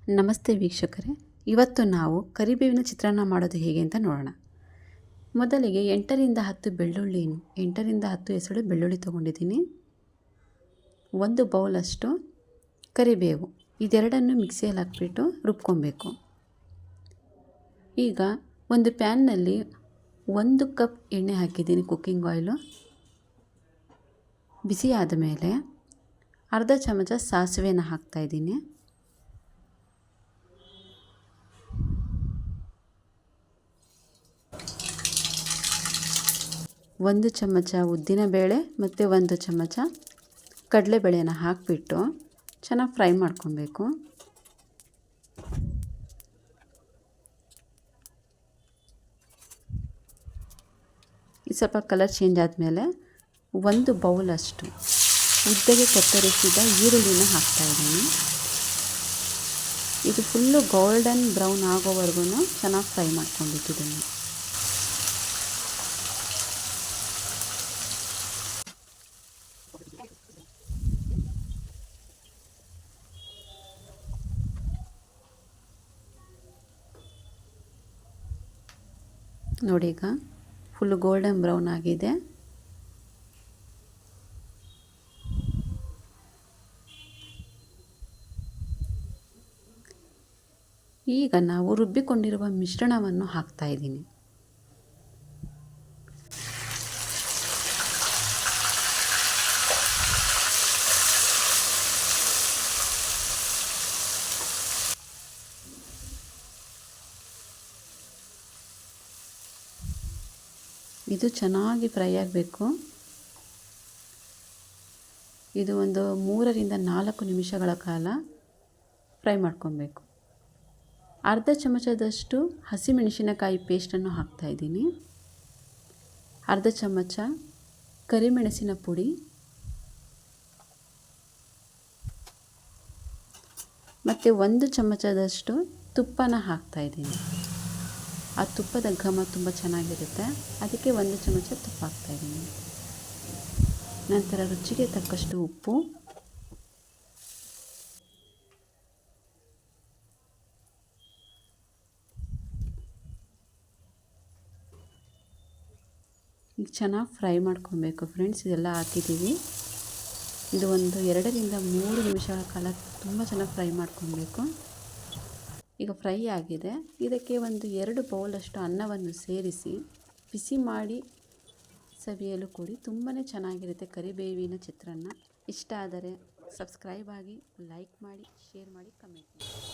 ನಮಸ್ತೆ ವೀಕ್ಷಕರೇ, ಇವತ್ತು ನಾವು ಕರಿಬೇವಿನ ಚಿತ್ರಾನ್ನ ಮಾಡೋದು ಹೇಗೆ ಅಂತ ನೋಡೋಣ. ಮೊದಲಿಗೆ 8ರಿಂದ 10 ಎಸಳು ಬೆಳ್ಳುಳ್ಳಿ ತೊಗೊಂಡಿದ್ದೀನಿ. 1 ಬೌಲಷ್ಟು ಕರಿಬೇವು, ಇದೆರಡನ್ನು ಮಿಕ್ಸಿಯಲ್ಲಿ ಹಾಕ್ಬಿಟ್ಟು ರುಬ್ಕೊಬೇಕು. ಈಗ ಒಂದು ಪ್ಯಾನ್ನಲ್ಲಿ 1 ಕಪ್ ಎಣ್ಣೆ ಹಾಕಿದ್ದೀನಿ, ಕುಕ್ಕಿಂಗ್ ಆಯಿಲು. ಬಿಸಿ ಆದ ಮೇಲೆ ಅರ್ಧ ಚಮಚ ಸಾಸಿವೆನ ಹಾಕ್ತಾಯಿದ್ದೀನಿ. 1 ಚಮಚ ಉದ್ದಿನಬೇಳೆ ಮತ್ತು 1 ಚಮಚ ಕಡಲೆಬೇಳೆನ ಹಾಕಿಬಿಟ್ಟು ಚೆನ್ನಾಗಿ ಫ್ರೈ ಮಾಡ್ಕೊಬೇಕು. ಈ ಸ್ವಲ್ಪ ಕಲರ್ ಚೇಂಜ್ ಆದಮೇಲೆ 1 ಬೌಲಷ್ಟು ಉದ್ದಗೆ ಕತ್ತರಿಸಿದ ಈರುಳ್ಳಿನ ಹಾಕ್ತಾಯಿದ್ದೀನಿ. ಇದು ಫುಲ್ಲು ಗೋಲ್ಡನ್ ಬ್ರೌನ್ ಆಗೋವರೆಗೂ ಚೆನ್ನಾಗಿ ಫ್ರೈ ಮಾಡ್ಕೊಂಡಿದ್ದೀನಿ. ನೋಡಿ, ಈಗ ಫುಲ್ಲು ಗೋಲ್ಡನ್ ಬ್ರೌನ್ ಆಗಿದೆ. ಈಗ ನಾವು ರುಬ್ಬಿಕೊಂಡಿರುವ ಮಿಶ್ರಣವನ್ನು ಹಾಕ್ತಾ ಇದ್ದೀನಿ. ಇದು ಚೆನ್ನಾಗಿ ಫ್ರೈ ಆಗಬೇಕು. ಇದು ಒಂದು 3ರಿಂದ 4 ನಿಮಿಷಗಳ ಕಾಲ ಫ್ರೈ ಮಾಡ್ಕೊಬೇಕು. ಅರ್ಧ ಚಮಚದಷ್ಟು ಹಸಿಮೆಣಸಿನಕಾಯಿ ಪೇಸ್ಟನ್ನು ಹಾಕ್ತಾಯಿದ್ದೀನಿ. ಅರ್ಧ ಚಮಚ ಕರಿಮೆಣಸಿನ ಪುಡಿ ಮತ್ತು 1 ಚಮಚದಷ್ಟು ತುಪ್ಪನ ಹಾಕ್ತಾಯಿದ್ದೀನಿ. ಆ ತುಪ್ಪದ ಘಮ ತುಂಬ ಚೆನ್ನಾಗಿರುತ್ತೆ, ಅದಕ್ಕೆ 1 ಚಮಚ ತುಪ್ಪ ಹಾಕ್ತಾಯಿದ್ದೀನಿ. ನಂತರ ರುಚಿಗೆ ತಕ್ಕಷ್ಟು ಉಪ್ಪು, ಈಗ ಚೆನ್ನಾಗಿ ಫ್ರೈ ಮಾಡ್ಕೊಬೇಕು ಫ್ರೆಂಡ್ಸ್. ಇದೆಲ್ಲ ಹಾಕಿದ್ದೀವಿ. ಇದು ಒಂದು 2ರಿಂದ 3 ನಿಮಿಷಗಳ ಕಾಲ ತುಂಬ ಚೆನ್ನಾಗಿ ಫ್ರೈ ಮಾಡ್ಕೊಬೇಕು. ಈಗ ಫ್ರೈ ಆಗಿದೆ. ಇದಕ್ಕೆ ಒಂದು 2 ಬೌಲಷ್ಟು ಅನ್ನವನ್ನು ಸೇರಿಸಿ ಬಿಸಿ ಮಾಡಿ ಸವಿಯಲು ಕೊಡಿ. ತುಂಬಾ ಚೆನ್ನಾಗಿರುತ್ತೆ ಕರಿಬೇವಿನ ಚಿತ್ರಾನ್ನ. ಇಷ್ಟ ಆದರೆ ಸಬ್ಸ್ಕ್ರೈಬ್ ಆಗಿ, ಲೈಕ್ ಮಾಡಿ, ಶೇರ್ ಮಾಡಿ, ಕಮೆಂಟ್ ಮಾಡಿ.